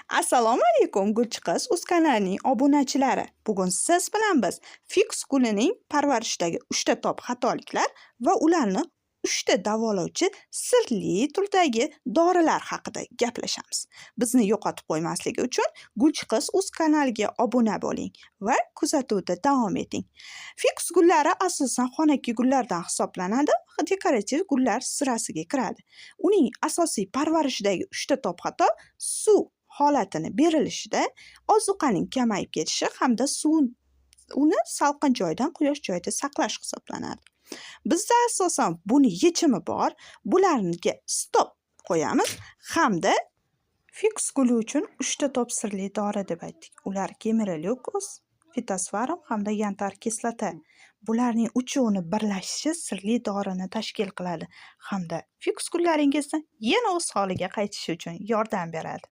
Assalomu alaykum Gulchiqiz uz kanalining obunachilari. Bugun siz bilan biz fiks gulining parvarishdagi 3 ta top xatoliklar va ularni 3 ta davolovchi sirli turdagi dorilar haqida gaplashamiz. Bizni yo'qotib qo'ymasligi uchun Gulchiqiz uz kanaliga obuna bo'ling va kuzatuvda davom eting. Fiks gullari asosan xonaki gullardan hisoblanadi, dekorativ gullar sirasiga kiradi. Uning asosiy parvarishdagi 3 ta top xato suv holatini berilishida ozuqaning kamayib ketishi hamda uni salqin joydan quyosh joyida saqlash hisoblanadi. Bizda asosan buni yechimi bor. Bularga stop qo'yamiz hamda fiks guli uchun 3 ta top sirli dori deb aytdik. Ular kemiriliokos, fitosvarum hamda yantar kislota. Bularning uchovini birlashishi sirli dorini tashkil qiladi hamda fiks gullaringizni yana o'z holiga qaytishi uchun yordam beradi.